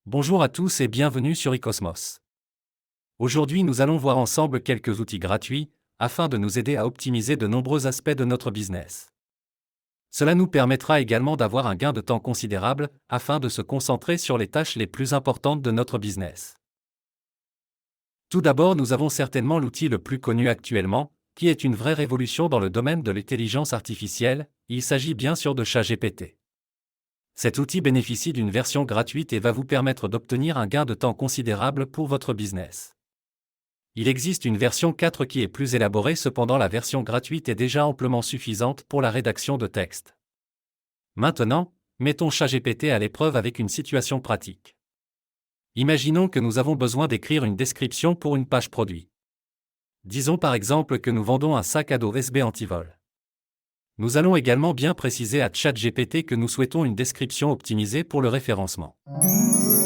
Bonjour à tous et bienvenue sur eCosmos. Aujourd'hui, nous allons voir ensemble quelques outils gratuits afin de nous aider à optimiser de nombreux aspects de notre business. Cela nous permettra également d'avoir un gain de temps considérable afin de se concentrer sur les tâches les plus importantes de notre business. Tout d'abord, nous avons certainement l'outil le plus connu actuellement, qui est une vraie révolution dans le domaine de l'intelligence artificielle. Il s'agit bien sûr de ChatGPT. Cet outil bénéficie d'une version gratuite et va vous permettre d'obtenir un gain de temps considérable pour votre business. Il existe une version 4 qui est plus élaborée, cependant la version gratuite est déjà amplement suffisante pour la rédaction de texte. Maintenant, mettons ChatGPT à l'épreuve avec une situation pratique. Imaginons que nous avons besoin d'écrire une description pour une page produit. Disons par exemple que nous vendons un sac à dos USB anti-vol. Nous allons également bien préciser à ChatGPT que nous souhaitons une description optimisée pour le référencement.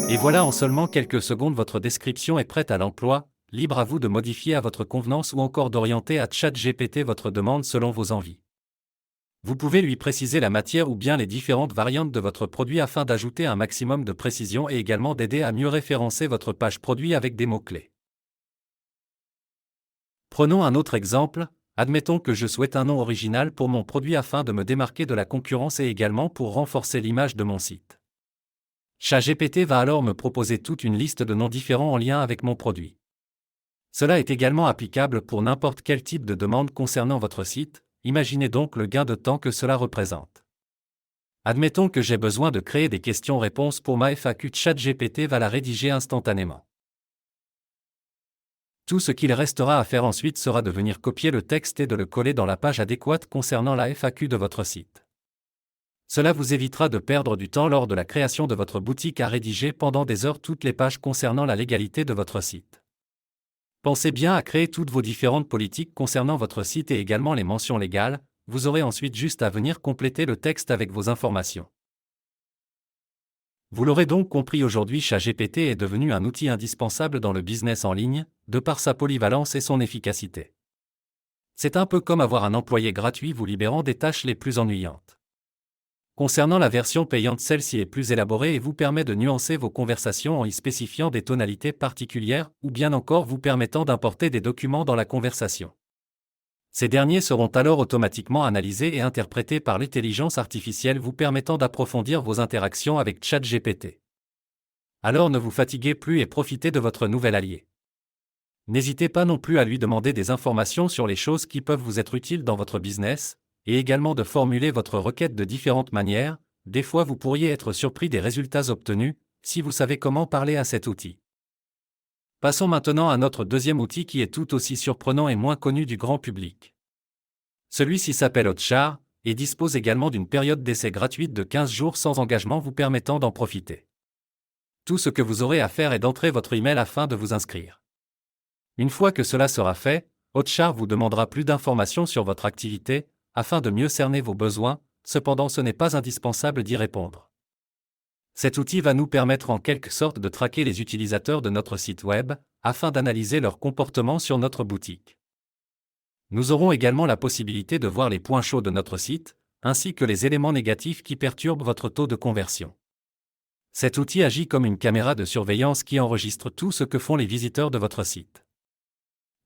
Et voilà, en seulement quelques secondes, votre description est prête à l'emploi, libre à vous de modifier à votre convenance ou encore d'orienter à ChatGPT votre demande selon vos envies. Vous pouvez lui préciser la matière ou bien les différentes variantes de votre produit afin d'ajouter un maximum de précision et également d'aider à mieux référencer votre page produit avec des mots-clés. Prenons un autre exemple. Admettons que je souhaite un nom original pour mon produit afin de me démarquer de la concurrence et également pour renforcer l'image de mon site. ChatGPT va alors me proposer toute une liste de noms différents en lien avec mon produit. Cela est également applicable pour n'importe quel type de demande concernant votre site. Imaginez donc le gain de temps que cela représente. Admettons que j'ai besoin de créer des questions-réponses pour ma FAQ, ChatGPT va la rédiger instantanément. Tout ce qu'il restera à faire ensuite sera de venir copier le texte et de le coller dans la page adéquate concernant la FAQ de votre site. Cela vous évitera de perdre du temps lors de la création de votre boutique à rédiger pendant des heures toutes les pages concernant la légalité de votre site. Pensez bien à créer toutes vos différentes politiques concernant votre site et également les mentions légales. Vous aurez ensuite juste à venir compléter le texte avec vos informations. Vous l'aurez donc compris, aujourd'hui ChatGPT est devenu un outil indispensable dans le business en ligne, de par sa polyvalence et son efficacité. C'est un peu comme avoir un employé gratuit vous libérant des tâches les plus ennuyantes. Concernant la version payante, celle-ci est plus élaborée et vous permet de nuancer vos conversations en y spécifiant des tonalités particulières ou bien encore vous permettant d'importer des documents dans la conversation. Ces derniers seront alors automatiquement analysés et interprétés par l'intelligence artificielle, vous permettant d'approfondir vos interactions avec ChatGPT. Alors ne vous fatiguez plus et profitez de votre nouvel allié. N'hésitez pas non plus à lui demander des informations sur les choses qui peuvent vous être utiles dans votre business, et également de formuler votre requête de différentes manières. Des fois vous pourriez être surpris des résultats obtenus, si vous savez comment parler à cet outil. Passons maintenant à notre deuxième outil qui est tout aussi surprenant et moins connu du grand public. Celui-ci s'appelle Hotjar, et dispose également d'une période d'essai gratuite de 15 jours sans engagement vous permettant d'en profiter. Tout ce que vous aurez à faire est d'entrer votre email afin de vous inscrire. Une fois que cela sera fait, Hotjar vous demandera plus d'informations sur votre activité, afin de mieux cerner vos besoins, cependant ce n'est pas indispensable d'y répondre. Cet outil va nous permettre en quelque sorte de traquer les utilisateurs de notre site web, afin d'analyser leur comportement sur notre boutique. Nous aurons également la possibilité de voir les points chauds de notre site, ainsi que les éléments négatifs qui perturbent votre taux de conversion. Cet outil agit comme une caméra de surveillance qui enregistre tout ce que font les visiteurs de votre site.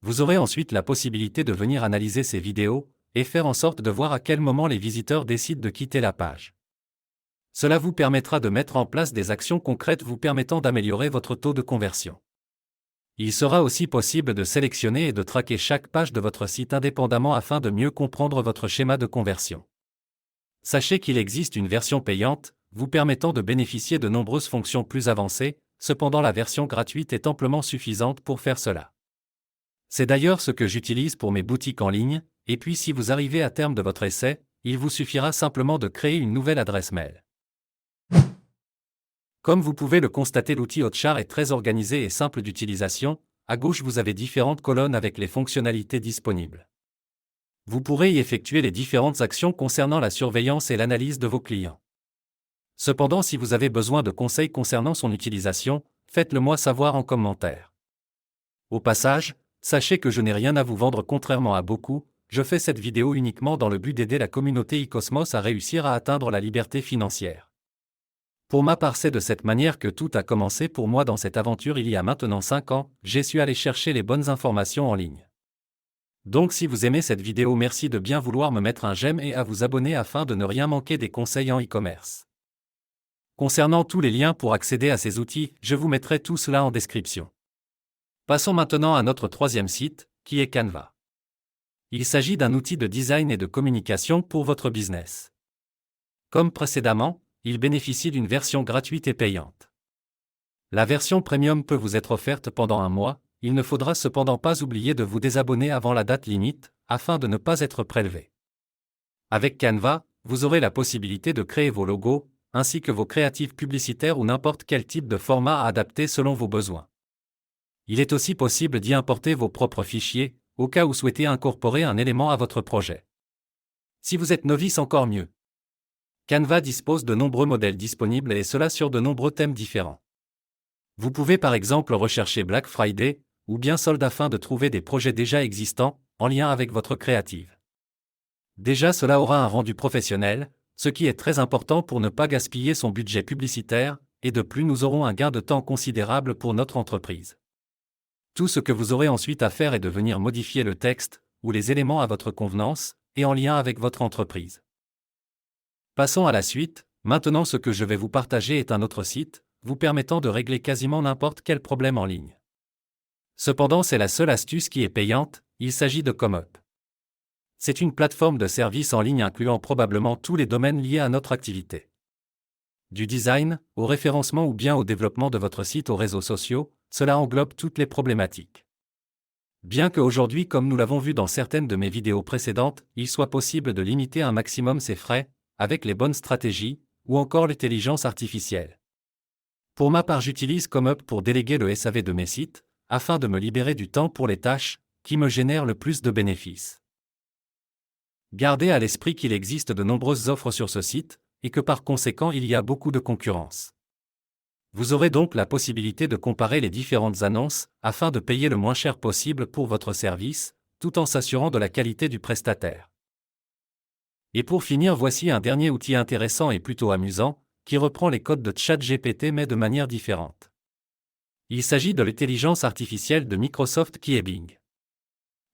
Vous aurez ensuite la possibilité de venir analyser ces vidéos, et faire en sorte de voir à quel moment les visiteurs décident de quitter la page. Cela vous permettra de mettre en place des actions concrètes vous permettant d'améliorer votre taux de conversion. Il sera aussi possible de sélectionner et de traquer chaque page de votre site indépendamment afin de mieux comprendre votre schéma de conversion. Sachez qu'il existe une version payante, vous permettant de bénéficier de nombreuses fonctions plus avancées, cependant la version gratuite est amplement suffisante pour faire cela. C'est d'ailleurs ce que j'utilise pour mes boutiques en ligne, et puis si vous arrivez à terme de votre essai, il vous suffira simplement de créer une nouvelle adresse mail. Comme vous pouvez le constater, l'outil Hotjar est très organisé et simple d'utilisation. À gauche vous avez différentes colonnes avec les fonctionnalités disponibles. Vous pourrez y effectuer les différentes actions concernant la surveillance et l'analyse de vos clients. Cependant, si vous avez besoin de conseils concernant son utilisation, faites-le moi savoir en commentaire. Au passage, sachez que je n'ai rien à vous vendre contrairement à beaucoup, je fais cette vidéo uniquement dans le but d'aider la communauté eCosmos à réussir à atteindre la liberté financière. Pour ma part, c'est de cette manière que tout a commencé pour moi dans cette aventure il y a maintenant 5 ans, j'ai su aller chercher les bonnes informations en ligne. Donc si vous aimez cette vidéo, merci de bien vouloir me mettre un j'aime et à vous abonner afin de ne rien manquer des conseils en e-commerce. Concernant tous les liens pour accéder à ces outils, je vous mettrai tout cela en description. Passons maintenant à notre troisième site, qui est Canva. Il s'agit d'un outil de design et de communication pour votre business. Comme précédemment, il bénéficie d'une version gratuite et payante. La version premium peut vous être offerte pendant un mois, il ne faudra cependant pas oublier de vous désabonner avant la date limite, afin de ne pas être prélevé. Avec Canva, vous aurez la possibilité de créer vos logos, ainsi que vos créatives publicitaires ou n'importe quel type de format adapté selon vos besoins. Il est aussi possible d'y importer vos propres fichiers, au cas où souhaitez incorporer un élément à votre projet. Si vous êtes novice, encore mieux. Canva dispose de nombreux modèles disponibles et cela sur de nombreux thèmes différents. Vous pouvez par exemple rechercher Black Friday, ou bien solde afin de trouver des projets déjà existants, en lien avec votre créative. Déjà, cela aura un rendu professionnel, ce qui est très important pour ne pas gaspiller son budget publicitaire, et de plus nous aurons un gain de temps considérable pour notre entreprise. Tout ce que vous aurez ensuite à faire est de venir modifier le texte, ou les éléments à votre convenance, et en lien avec votre entreprise. Passons à la suite, maintenant ce que je vais vous partager est un autre site, vous permettant de régler quasiment n'importe quel problème en ligne. Cependant, c'est la seule astuce qui est payante, il s'agit de ComeUp. C'est une plateforme de services en ligne incluant probablement tous les domaines liés à notre activité. Du design, au référencement ou bien au développement de votre site aux réseaux sociaux, cela englobe toutes les problématiques. Bien qu'aujourd'hui, comme nous l'avons vu dans certaines de mes vidéos précédentes, il soit possible de limiter un maximum ses frais, avec les bonnes stratégies, ou encore l'intelligence artificielle. Pour ma part, j'utilise ComeUp pour déléguer le SAV de mes sites, afin de me libérer du temps pour les tâches qui me génèrent le plus de bénéfices. Gardez à l'esprit qu'il existe de nombreuses offres sur ce site, et que par conséquent il y a beaucoup de concurrence. Vous aurez donc la possibilité de comparer les différentes annonces, afin de payer le moins cher possible pour votre service, tout en s'assurant de la qualité du prestataire. Et pour finir, voici un dernier outil intéressant et plutôt amusant, qui reprend les codes de ChatGPT mais de manière différente. Il s'agit de l'intelligence artificielle de Microsoft qui est Bing.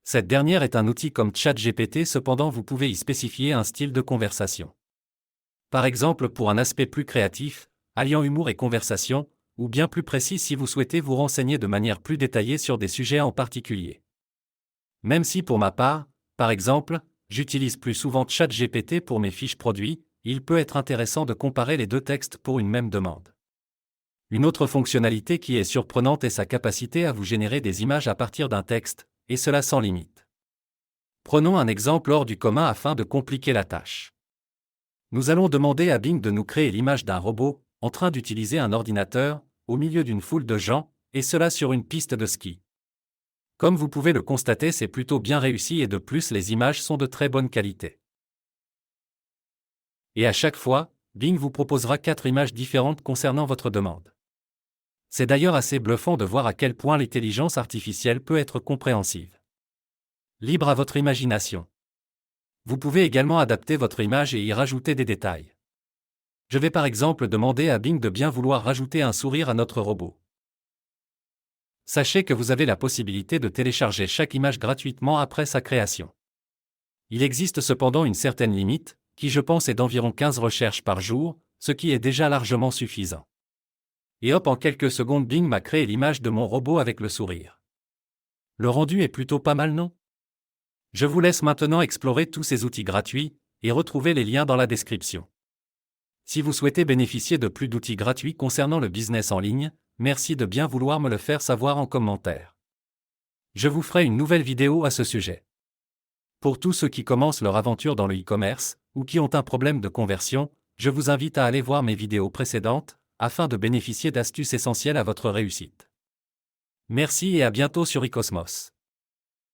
Cette dernière est un outil comme ChatGPT, cependant vous pouvez y spécifier un style de conversation. Par exemple pour un aspect plus créatif, alliant humour et conversation, ou bien plus précis si vous souhaitez vous renseigner de manière plus détaillée sur des sujets en particulier. Même si pour ma part, par exemple, j'utilise plus souvent ChatGPT pour mes fiches produits, il peut être intéressant de comparer les deux textes pour une même demande. Une autre fonctionnalité qui est surprenante est sa capacité à vous générer des images à partir d'un texte, et cela sans limite. Prenons un exemple hors du commun afin de compliquer la tâche. Nous allons demander à Bing de nous créer l'image d'un robot, en train d'utiliser un ordinateur, au milieu d'une foule de gens, et cela sur une piste de ski. Comme vous pouvez le constater, c'est plutôt bien réussi et de plus les images sont de très bonne qualité. Et à chaque fois, Bing vous proposera 4 images différentes concernant votre demande. C'est d'ailleurs assez bluffant de voir à quel point l'intelligence artificielle peut être compréhensive. Libre à votre imagination. Vous pouvez également adapter votre image et y rajouter des détails. Je vais par exemple demander à Bing de bien vouloir rajouter un sourire à notre robot. Sachez que vous avez la possibilité de télécharger chaque image gratuitement après sa création. Il existe cependant une certaine limite, qui je pense est d'environ 15 recherches par jour, ce qui est déjà largement suffisant. Et hop, en quelques secondes, Bing m'a créé l'image de mon robot avec le sourire. Le rendu est plutôt pas mal, non? Je vous laisse maintenant explorer tous ces outils gratuits, et retrouver les liens dans la description. Si vous souhaitez bénéficier de plus d'outils gratuits concernant le business en ligne, merci de bien vouloir me le faire savoir en commentaire. Je vous ferai une nouvelle vidéo à ce sujet. Pour tous ceux qui commencent leur aventure dans le e-commerce, ou qui ont un problème de conversion, je vous invite à aller voir mes vidéos précédentes, afin de bénéficier d'astuces essentielles à votre réussite. Merci et à bientôt sur eCosmos.